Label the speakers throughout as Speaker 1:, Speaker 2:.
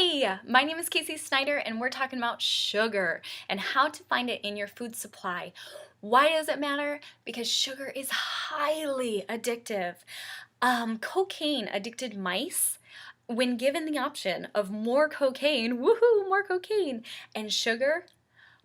Speaker 1: Hi, my name is Casey Snyder and we're talking about sugar and how to find it in your food supply. Why does it matter? Because sugar is highly addictive. Cocaine addicted mice, when given the option of more cocaine, woohoo, more cocaine, and sugar,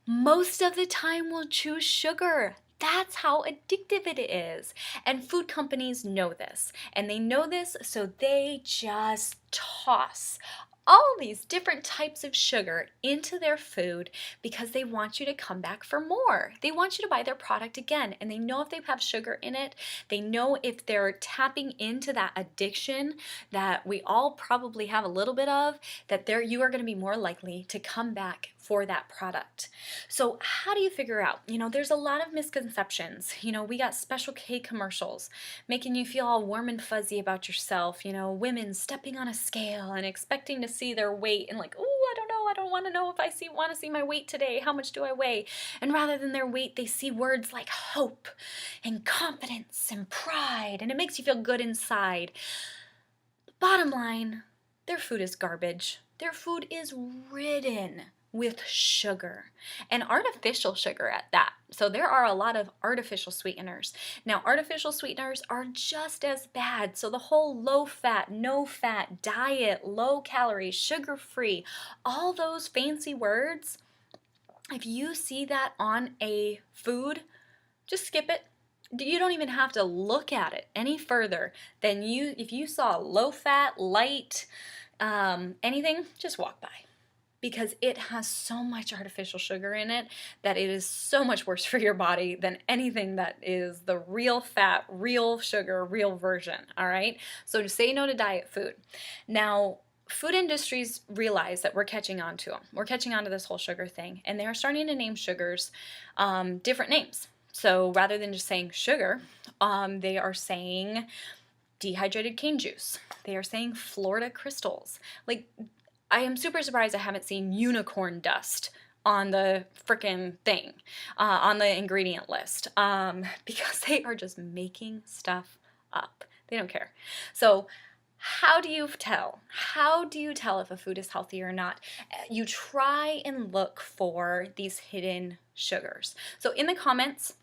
Speaker 1: most of the time will choose sugar. That's how addictive it is. And food companies know this. And they know this, so they just toss all these different types of sugar into their food because they want you to come back for more. They want you to buy their product again. And they know if they have sugar in it, they know if they're tapping into that addiction that we all probably have a little bit of, that you are going to be more likely to come back for that product. So how do you figure out? There's a lot of misconceptions. We got Special K commercials making you feel all warm and fuzzy about yourself. Women stepping on a scale and expecting to see their weight and like, oh, I don't know, I don't want to know if I want to see my weight today. How much do I weigh? And rather than their weight, they see words like hope and confidence and pride, and it makes you feel good inside. Bottom line, their food is garbage. Their food is ridden with sugar, and artificial sugar at that. So there are a lot of artificial sweeteners. Now, artificial sweeteners are just as bad. So the whole low fat, no fat diet, low calorie, sugar free, all those fancy words, if you see that on a food, just skip it. You don't even have to look at it any further than if you saw low fat, light, anything, just walk by. Because it has so much artificial sugar in it that it is so much worse for your body than anything that is the real fat, real sugar, real version, all right? So say no to diet food. Now, food industries realize that we're catching on to them. We're catching on to this whole sugar thing, and they are starting to name sugars different names. So rather than just saying sugar, they are saying dehydrated cane juice. They are saying Florida crystals. Like, I am super surprised I haven't seen unicorn dust on the frickin' thing, on the ingredient list, because they are just making stuff up. They don't care. So how do you tell? How do you tell if a food is healthy or not? You try and look for these hidden sugars. So in the comments,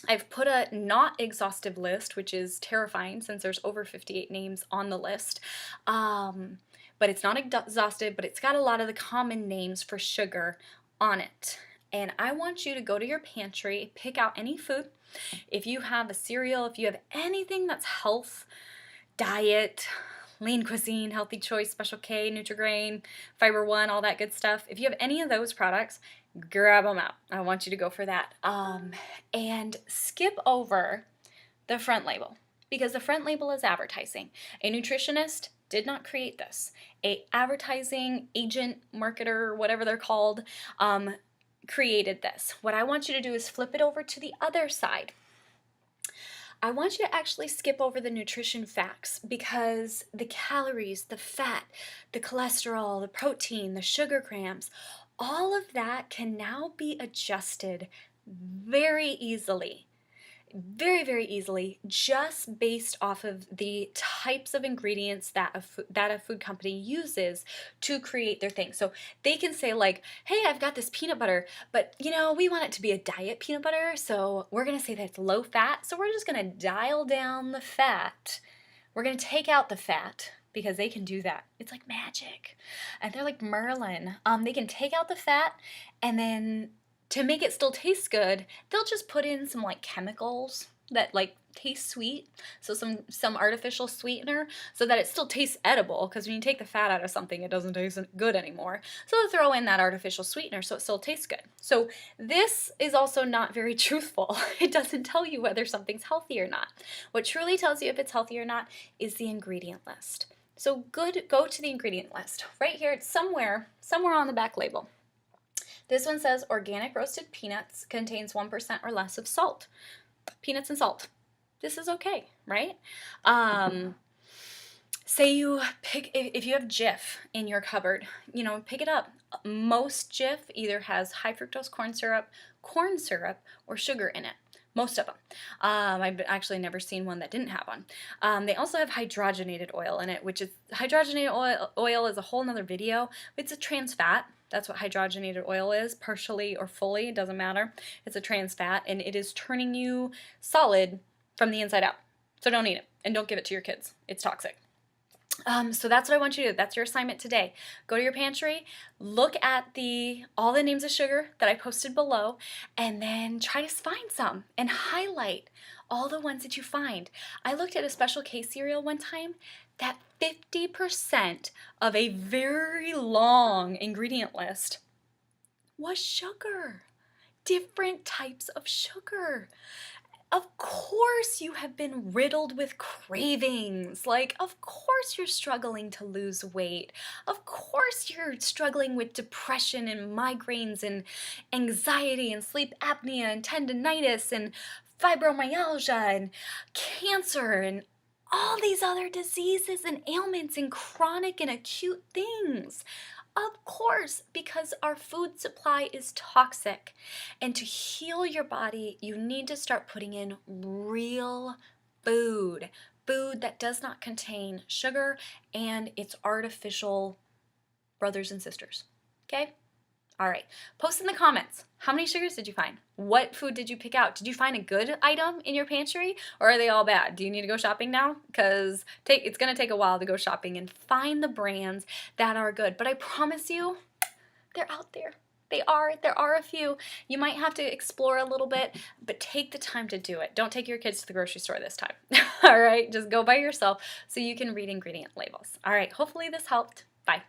Speaker 1: I've put a not exhaustive list, which is terrifying since there's over 58 names on the list. But it's not exhaustive, but it's got a lot of the common names for sugar on it. And I want you to go to your pantry, pick out any food. If you have a cereal, if you have anything that's health, diet, lean cuisine, healthy choice, Special K, Nutri-Grain, Fiber One, all that good stuff. If you have any of those products, grab them out. I want you to go for that. And skip over the front label, because the front label is advertising. A nutritionist did not create this. A advertising agent, marketer, whatever they're called, created this. What I want you to do is flip it over to the other side. I want you to actually skip over the nutrition facts, because the calories, the fat, the cholesterol, the protein, the sugar grams, all of that can now be adjusted very easily. Very, very easily, just based off of the types of ingredients that a food company uses to create their thing. So they can say like, hey, I've got this peanut butter, but we want it to be a diet peanut butter, so we're going to say that it's low fat, so we're just going to dial down the fat. We're going to take out the fat, because they can do that. It's like magic. And they're like Merlin. They can take out the fat, and then to make it still taste good, they'll just put in some like chemicals that like taste sweet. So some artificial sweetener, so that it still tastes edible, because when you take the fat out of something, it doesn't taste good anymore. So they'll throw in that artificial sweetener so it still tastes good. So this is also not very truthful. It doesn't tell you whether something's healthy or not. What truly tells you if it's healthy or not is the ingredient list. So go to the ingredient list. Right here, it's somewhere on the back label. This one says organic roasted peanuts contains 1% or less of salt. Peanuts and salt. This is okay, right? Say if you have Jif in your cupboard, pick it up. Most Jif either has high fructose corn syrup, or sugar in it. Most of them. I've actually never seen one that didn't have one. They also have hydrogenated oil in it, which is hydrogenated oil is a whole nother video. It's a trans fat. That's what hydrogenated oil is, partially or fully, it doesn't matter. It's a trans fat, and it is turning you solid from the inside out. So don't eat it, and don't give it to your kids. It's toxic. So that's what I want you to do. That's your assignment today. Go to your pantry, look at all the names of sugar that I posted below, and then try to find some and highlight all the ones that you find. I looked at a Special K cereal one time that 50% of a very long ingredient list was sugar. Different types of sugar. Of course you have been riddled with cravings. Like, of course you're struggling to lose weight. Of course you're struggling with depression and migraines and anxiety and sleep apnea and tendinitis and fibromyalgia and cancer and all these other diseases and ailments and chronic and acute things. Of course, because our food supply is toxic. And to heal your body, you need to start putting in real food. Food that does not contain sugar and its artificial brothers and sisters. Okay? All right. Post in the comments. How many sugars did you find? What food did you pick out? Did you find a good item in your pantry, or are they all bad? Do you need to go shopping now? Because it's going to take a while to go shopping and find the brands that are good. But I promise you, they're out there. There are a few. You might have to explore a little bit, but take the time to do it. Don't take your kids to the grocery store this time. All right? Just go by yourself so you can read ingredient labels. All right. Hopefully this helped. Bye.